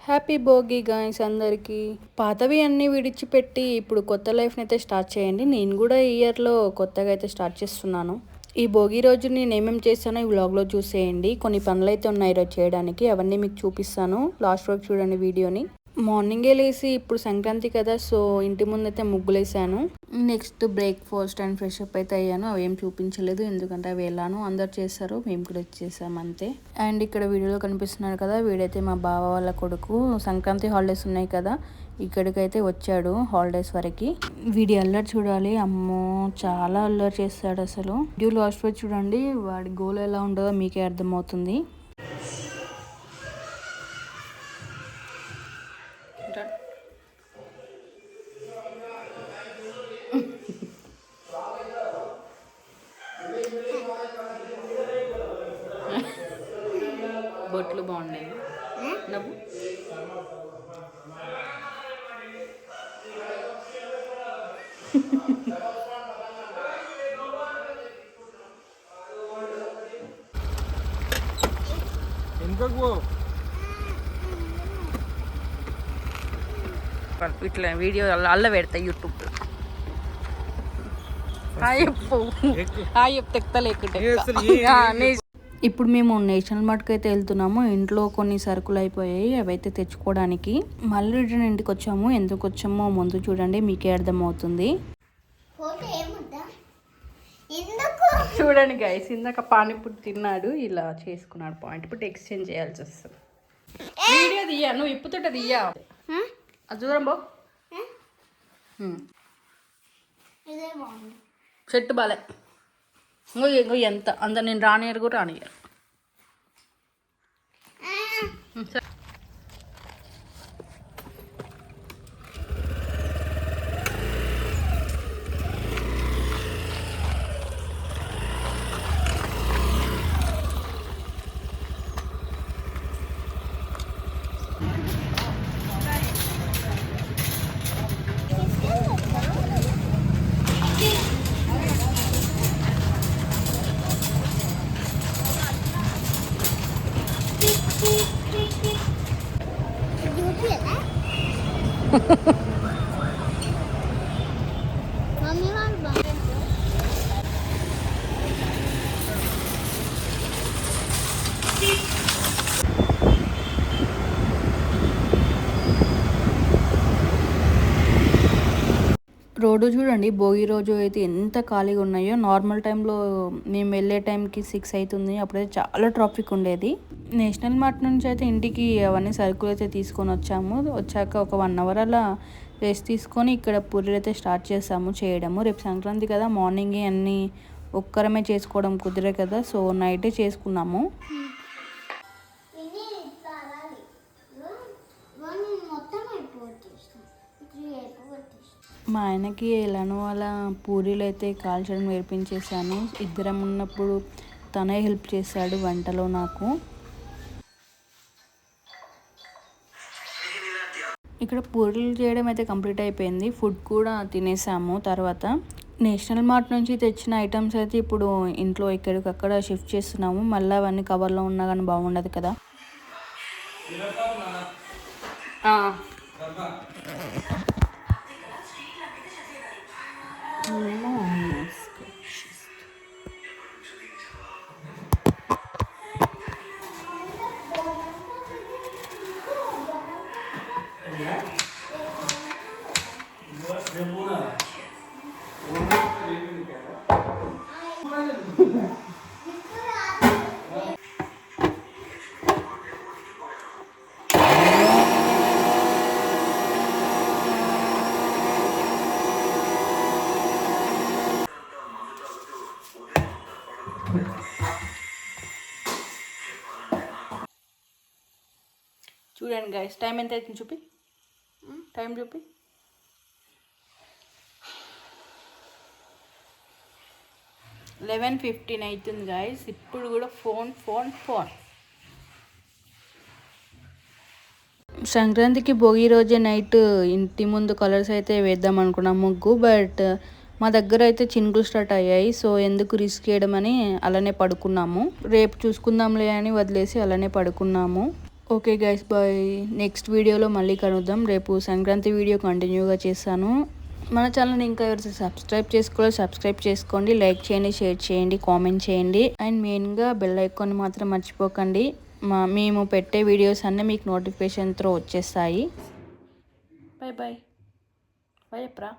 Happy Bhogi guys అందరికీ. పాతవి అన్నీ విడిచిపెట్టి ఇప్పుడు కొత్త లైఫ్ని అయితే స్టార్ట్ చేయండి. నేను కూడా ఈ ఇయర్లో కొత్తగా అయితే స్టార్ట్ చేస్తున్నాను. ఈ భోగి రోజు నేను ఏమేమి చేస్తానో ఈ వ్లాగ్లో చూసేయండి. కొన్ని పనులు అయితే ఉన్నాయి ఈరోజు చేయడానికి, అవన్నీ మీకు చూపిస్తాను. లాస్ట్ వరకు చూడండి వీడియోని. మార్నింగే లేసి ఇప్పుడు సంక్రాంతి కదా, సో ఇంటి ముందైతే ముగ్గులేసాను. Next breakfast and fresh up అయితే అయ్యాను. అవి ఏం చూపించలేదు ఎందుకంటే అవి వెళ్ళాను, అందరు చేస్తారు, మేము కూడా వచ్చేసాము అంతే. అండ్ ఇక్కడ వీడియోలో కనిపిస్తున్నారు కదా, వీడైతే మా బావ వాళ్ళ కొడుకు. సంక్రాంతి హాలిడేస్ ఉన్నాయి కదా, ఇక్కడికైతే వచ్చాడు హాలిడేస్ వరకు. వీడి అల్లరి చూడాలి, అమ్మో చాలా అల్లరి చేస్తాడు అసలు. వీడియో లాస్ట్ వరకు చూడండి, వాడి గోల్ ఎలా ఉంటుందో మీకే అర్థమవుతుంది. బొట్లు బాగున్నాయి నవ్వు. ఇట్లా వీడియో అల్ల పెడతా యూట్యూబ్లో. ఇప్పుడు మేము నేషనల్ మార్ట్కి అయితే వెళ్తున్నాము. ఇంట్లో కొన్ని సరుకులు అయిపోయాయి, అవైతే తెచ్చుకోవడానికి. మళ్ళీ రిటర్న్ ఇంటికి వచ్చాము. ఎందుకు వచ్చామో ముందు చూడండి, మీకే అర్థమవుతుంది. చూడండి గైస్, ఇందాక పానీపూరి తిన్నాడు, ఇలా చేసుకున్నాడు పాయింట్. ఇప్పుడు ఎక్స్చేంజ్ చేయాల్సి వస్తుంది. వీడియో తీయా, నువ్వు ఇప్పుతుంట తీయా. అది దూరం బో. చెట్టు బాలే ఇంకో ఎంత అంత నేను రానియరు కూడా రానియరు. రోడ్డు చూడండి, భోగి రోజు అయితే ఎంత ఖాళీగా ఉన్నాయో. నార్మల్ టైంలో మేము వెళ్ళే టైంకి 6 అవుతుంది, అప్పుడైతే చాలా ట్రాఫిక్ ఉండేది. నేషనల్ మార్ట్ నుంచి అయితే ఇంటికి అవన్నీ సరుకులు అయితే తీసుకొని వచ్చాము. వచ్చాక ఒక 1 అవర్ అలా రెస్ట్ తీసుకొని ఇక్కడ పూరీలు అయితే స్టార్ట్ చేసాము చేయడము. రేపు సంక్రాంతి కదా, మార్నింగే అన్నీ ఒక్కరమే చేసుకోవడం కుదిరే కదా, సో నైటే చేసుకున్నాము. మా ఆయనకి ఎలానో అలా పూరీలు అయితే కాల్చడం నేర్పించేసాను. ఇద్దరం ఉన్నప్పుడు తనే హెల్ప్ చేశాడు వంటలో నాకు. ఇక్కడ పూరీలు చేయడం అయితే కంప్లీట్ అయిపోయింది, ఫుడ్ కూడా తినేసాము. తర్వాత నేషనల్ మార్ట్ నుంచి తెచ్చిన ఐటమ్స్ అయితే ఇప్పుడు ఇంట్లో ఎక్కడికక్కడ షిఫ్ట్ చేస్తున్నాము. మళ్ళీ అవన్నీ కవర్లో ఉన్నా కానీ బాగుండదు కదా. చూడండి గైస్, టైం ఎంత అవుతుంది చూపి, టైం చూపి. 11:15 అవుతుంది గైస్. ఇప్పుడు కూడా ఫోన్. సంక్రాంతికి భోగి రోజే నైట్ ఇంటి ముందు కలర్స్ అయితే వేద్దాం అనుకున్నాం ముగ్గు, బట్ మా దగ్గర అయితే చినుకులు స్టార్ట్ అయ్యాయి. సో ఎందుకు రిస్క్ చేయడం అని అలానే పడుకున్నాము. రేపు చూసుకుందాంలే అని వదిలేసి అలానే పడుకున్నాము. Okay guys bye. నెక్స్ట్ వీడియోలో మళ్ళీ కలుద్దాం. రేపు సంక్రాంతి వీడియో కంటిన్యూగా చేస్తాను. మన ఛానల్ని ఇంకా ఎవరైతే సబ్స్క్రైబ్ చేసుకోండి, లైక్ చేయండి, షేర్ చేయండి, కామెంట్ చేయండి. అండ్ మెయిన్గా బెల్ ఐకాన్ మాత్రం మర్చిపోకండి. మేము పెట్టే వీడియోస్ అన్నీ మీకు నోటిఫికేషన్ త్రూ వచ్చేస్తాయి. Bye bye. బాయ్ అప్రా.